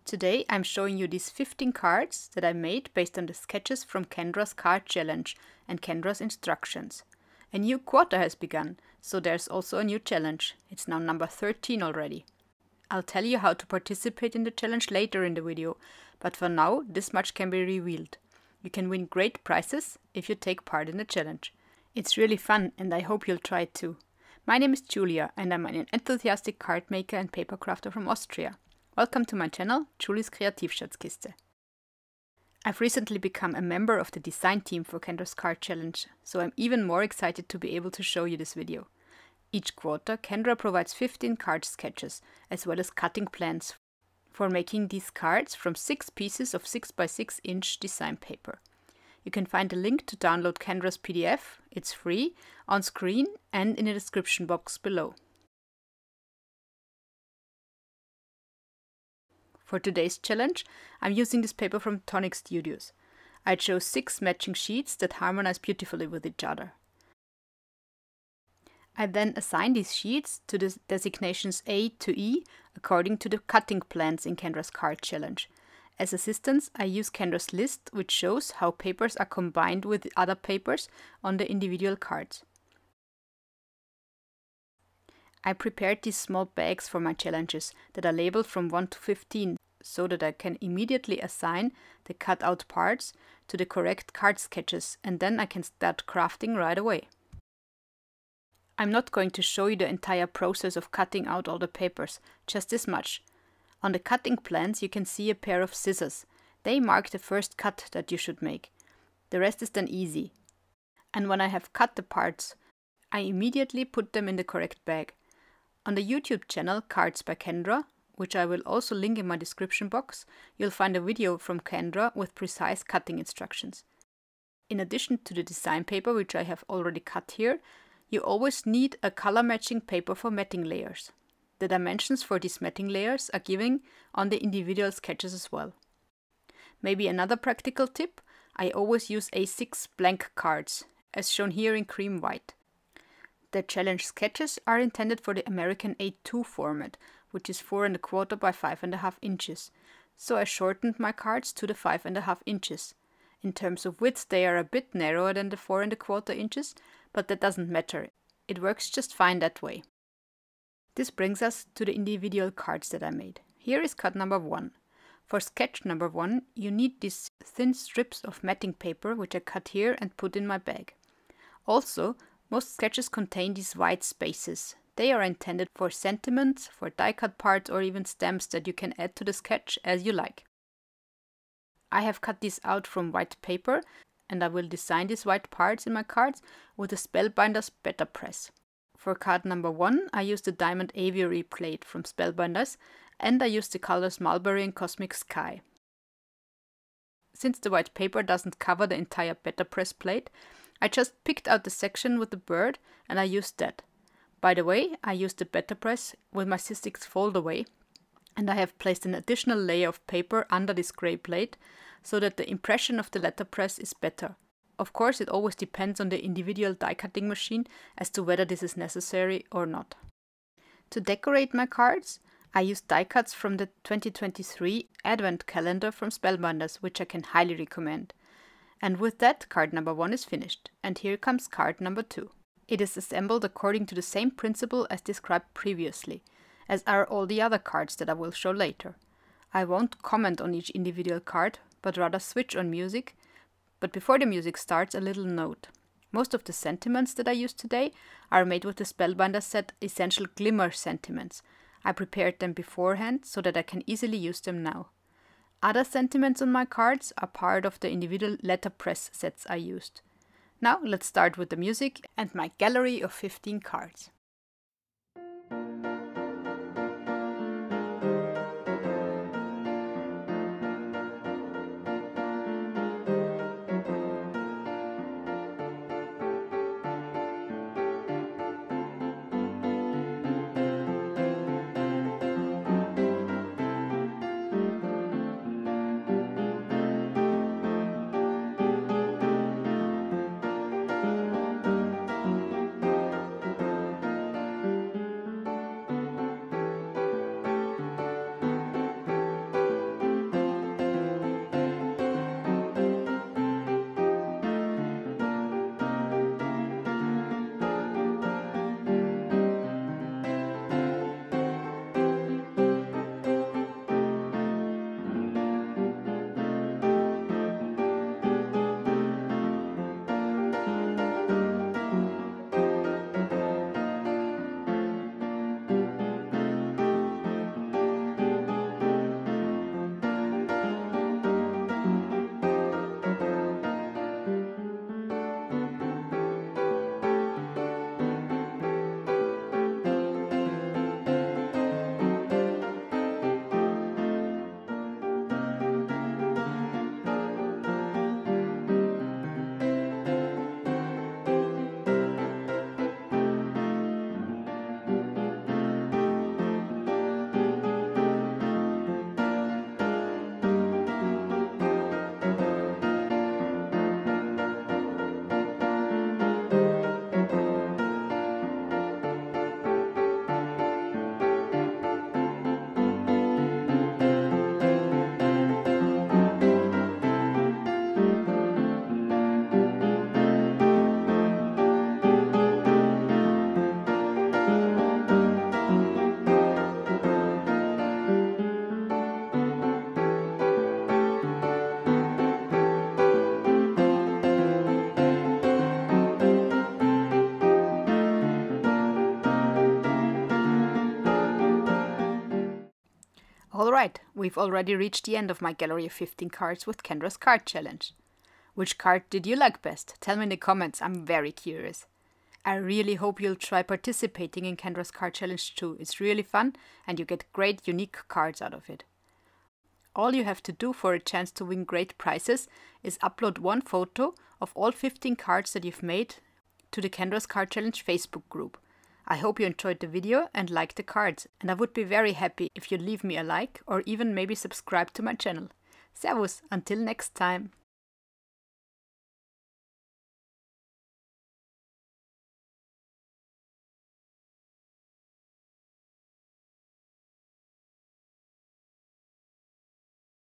Today I'm showing you these 15 cards that I made based on the sketches from Kendra's card challenge and Kendra's instructions. A new quarter has begun, so there's also a new challenge. It's now number 13 already. I'll tell you how to participate in the challenge later in the video, but for now this much can be revealed. You can win great prizes if you take part in the challenge. It's really fun and I hope you'll try it too. My name is Julia and I'm an enthusiastic card maker and paper crafter from Austria. Welcome to my channel, Julie's Kreativschatzkiste. I've recently become a member of the design team for Kendra's card challenge, so I'm even more excited to be able to show you this video. Each quarter, Kendra provides 15 card sketches, as well as cutting plans for making these cards from 6 pieces of 6x6 inch design paper. You can find a link to download Kendra's PDF, it's free, on screen and in the description box below. For today's challenge, I'm using this paper from Tonic Studios. I chose 6 matching sheets that harmonize beautifully with each other. I then assign these sheets to the designations A to E according to the cutting plans in Kendra's card challenge. As assistance, I use Kendra's list, which shows how papers are combined with other papers on the individual cards. I prepared these small bags for my challenges that are labeled from 1 to 15 so that I can immediately assign the cut out parts to the correct card sketches and then I can start crafting right away. I'm not going to show you the entire process of cutting out all the papers, just this much. On the cutting plans you can see a pair of scissors. They mark the first cut that you should make. The rest is then easy. And when I have cut the parts, I immediately put them in the correct bag. On the YouTube channel Cards by Kendra, which I will also link in my description box, you'll find a video from Kendra with precise cutting instructions. In addition to the design paper, which I have already cut here, you always need a color matching paper for matting layers. The dimensions for these matting layers are given on the individual sketches as well. Maybe another practical tip, I always use A6 blank cards, as shown here in cream white. The challenge sketches are intended for the American A2 format, which is 4¼ by 5½ inches, so I shortened my cards to the 5½ inches. In terms of width they are a bit narrower than the 4¼ inches, but that doesn't matter, it works just fine that way. This brings us to the individual cards that I made. Here is cut number 1. For sketch number 1 you need these thin strips of matting paper which I cut here and put in my bag. Also, most sketches contain these white spaces. They are intended for sentiments, for die-cut parts or even stamps that you can add to the sketch as you like. I have cut these out from white paper and I will design these white parts in my cards with the Spellbinders Betterpress. For card number 1 I used the diamond Aviary plate from Spellbinders and I used the colors Mulberry and Cosmic Sky. Since the white paper doesn't cover the entire Betterpress plate, I just picked out the section with the bird and I used that. By the way, I used the Betterpress with my Sistics fold away and I have placed an additional layer of paper under this grey plate so that the impression of the letterpress is better. Of course, it always depends on the individual die cutting machine as to whether this is necessary or not. To decorate my cards, I used die cuts from the 2023 Advent calendar from Spellbinders, which I can highly recommend. And with that, card number 1 is finished. And here comes card number 2. It is assembled according to the same principle as described previously, as are all the other cards that I will show later. I won't comment on each individual card, but rather switch on music. But before the music starts, a little note. Most of the sentiments that I use today are made with the Spellbinder set Essential Glimmer sentiments. I prepared them beforehand so that I can easily use them now. Other sentiments on my cards are part of the individual letterpress sets I used. Now let's start with the music and my gallery of 15 cards. we've already reached the end of my gallery of 15 cards with Kendra's card challenge. Which card did you like best? Tell me in the comments, I'm very curious. I really hope you'll try participating in Kendra's card challenge too. It's really fun and you get great unique cards out of it. All you have to do for a chance to win great prizes is upload one photo of all 15 cards that you've made to the Kendra's Card Challenge Facebook group. I hope you enjoyed the video and liked the cards, and I would be very happy if you'd leave me a like or even maybe subscribe to my channel. Servus, until next time!